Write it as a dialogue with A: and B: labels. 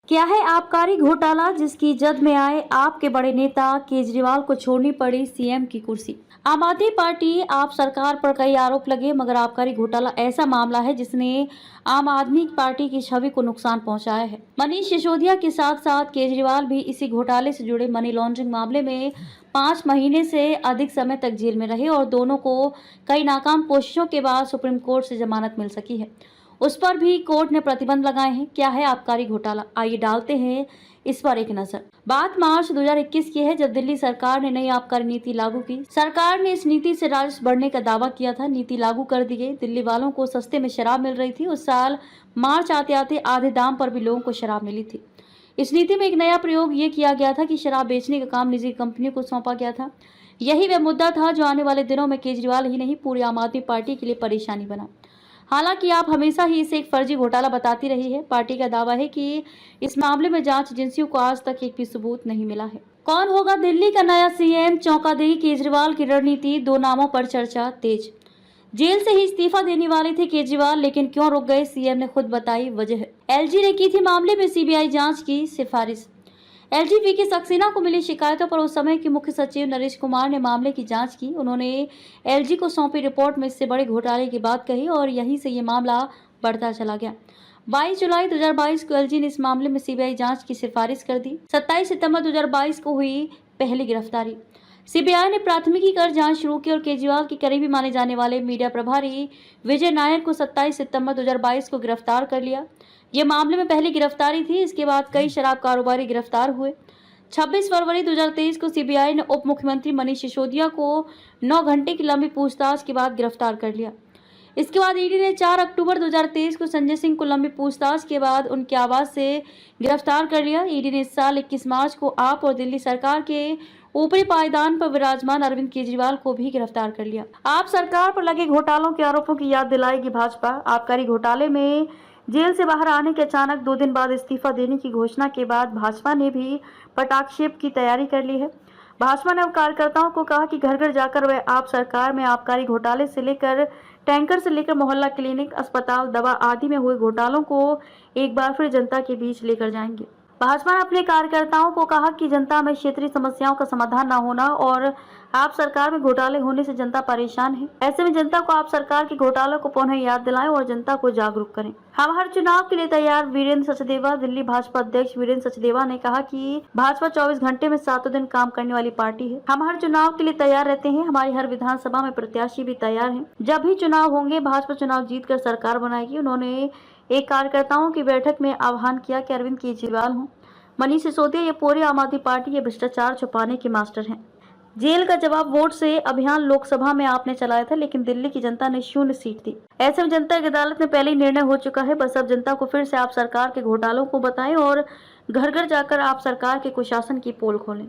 A: क्या है आबकारी घोटाला जिसकी जद में आए आपके बड़े नेता केजरीवाल को छोड़नी पड़ी सीएम की कुर्सी। आम आदमी पार्टी आप सरकार पर कई आरोप लगे, मगर आबकारी घोटाला ऐसा मामला है जिसने आम आदमी पार्टी की छवि को नुकसान पहुंचाया है। मनीष सिसोदिया के साथ साथ केजरीवाल भी इसी घोटाले से जुड़े मनी लॉन्ड्रिंग मामले में 5 महीने से अधिक समय तक जेल में रहे और दोनों को कई नाकाम कोशिशों के बाद सुप्रीम कोर्ट से जमानत मिल सकी है। उस पर भी कोर्ट ने प्रतिबंध लगाए हैं। क्या है आबकारी घोटाला, आइए डालते हैं इस पर एक नजर। बात मार्च 2021 की है, जब दिल्ली सरकार ने नई आबकारी नीति लागू की। सरकार ने इस नीति से राजस्व बढ़ने का दावा किया था। नीति लागू कर दी गई। दिल्ली वालों को सस्ते में शराब मिल रही थी। उस साल मार्च आते आते आधे दाम पर भी लोगों को शराब मिली थी। इस नीति में एक नया प्रयोग ये किया गया था कि शराब बेचने का काम निजी कंपनियों को सौंपा गया था। यही वह मुद्दा था जो आने वाले दिनों में केजरीवाल ही नहीं, पूरी आम आदमी पार्टी के लिए परेशानी बना। हालांकि आप हमेशा ही इसे एक फर्जी घोटाला बताती रही है। पार्टी का दावा है कि इस मामले में जांच एजेंसियों को आज तक एक भी सबूत नहीं मिला है। कौन होगा दिल्ली का नया सीएम, चौंका देगी केजरीवाल की रणनीति। 2 नामों पर चर्चा तेज। जेल से ही इस्तीफा देने वाले थे केजरीवाल, लेकिन क्यों रुक गए, सीएम ने खुद बताई वजह। एलजी ने की थी मामले में सीबीआई जांच की सिफारिश। एलजी वीके सक्सेना को मिली शिकायतों पर उस समय के मुख्य सचिव नरेश कुमार ने मामले की जांच की। उन्होंने एलजी को सौंपी रिपोर्ट में इससे बड़े घोटाले की बात कही और यहीं से ये मामला बढ़ता चला गया। 22 जुलाई 2022 को एलजी ने इस मामले में सीबीआई जांच की सिफारिश कर दी। 27 सितंबर 2022 को हुई पहली गिरफ्तारी। सीबीआई ने प्राथमिकी कर जांच शुरू की और केजरीवाल के करीबी माने जाने वाले मीडिया प्रभारी विजय नायर को 27 सितंबर 2022 को गिरफ्तार कर लिया। ये मामले में पहली गिरफ्तारी थी। इसके बाद कई शराब कारोबारी गिरफ्तार हुए। 26 फरवरी 2023 को सीबीआई ने उप मुख्यमंत्री मनीष सिसोदिया को 9 घंटे की लंबी पूछताछ के बाद गिरफ्तार कर लिया। इसके बाद ईडी ने 4 अक्टूबर 2023 को संजय सिंह को लंबी पूछताछ के बाद उनके आवास से गिरफ्तार कर लिया। ईडी ने इस साल 21 मार्च को आप और दिल्ली सरकार के ऊपरी पायदान पर विराजमान अरविंद केजरीवाल को भी गिरफ्तार कर लिया। आप सरकार पर लगे घोटालों के आरोपों की याद दिलाएगी भाजपा। आबकारी घोटाले में जेल से बाहर आने के अचानक 2 दिन बाद इस्तीफा देने की घोषणा के बाद भाजपा ने भी पटाक्षेप की तैयारी कर ली है। भाजपा ने अब कार्यकर्ताओं को कहा कि घर घर जाकर वह आप सरकार में आबकारी घोटाले से लेकर टैंकर से लेकर मोहल्ला क्लिनिक, अस्पताल, दवा आदि में हुए घोटालों को एक बार फिर जनता के बीच लेकर जाएंगे। भाजपा ने अपने कार्यकर्ताओं को कहा कि जनता में क्षेत्रीय समस्याओं का समाधान न होना और आप सरकार में घोटाले होने से जनता परेशान है। ऐसे में जनता को आप सरकार के घोटालों को पुनः याद दिलाएं और जनता को जागरूक करें। हम हर चुनाव के लिए तैयार, वीरेंद्र सचदेवा। दिल्ली भाजपा अध्यक्ष वीरेंद्र सचदेवा ने कहा कि भाजपा 24 घंटे में 7 दिन काम करने वाली पार्टी है। हम हर चुनाव के लिए तैयार रहते हैं। हमारी हर विधानसभा में प्रत्याशी भी तैयार है। जब भी चुनाव होंगे भाजपा चुनाव जीत कर सरकार बनाएगी। उन्होंने एक कार्यकर्ताओं की बैठक में आह्वान किया कि अरविंद केजरीवाल हों, मनीष सिसोदिया, ये पूरी आम आदमी पार्टी ये भ्रष्टाचार छुपाने के मास्टर हैं। जेल का जवाब वोट से अभियान लोकसभा में आपने चलाया था, लेकिन दिल्ली की जनता ने 0 सीट दी। ऐसे में जनता की अदालत में पहले ही निर्णय हो चुका है। बस अब जनता को फिर से आप सरकार के घोटालों को बताएं और घर घर जाकर आप सरकार के कुशासन की पोल खोलें।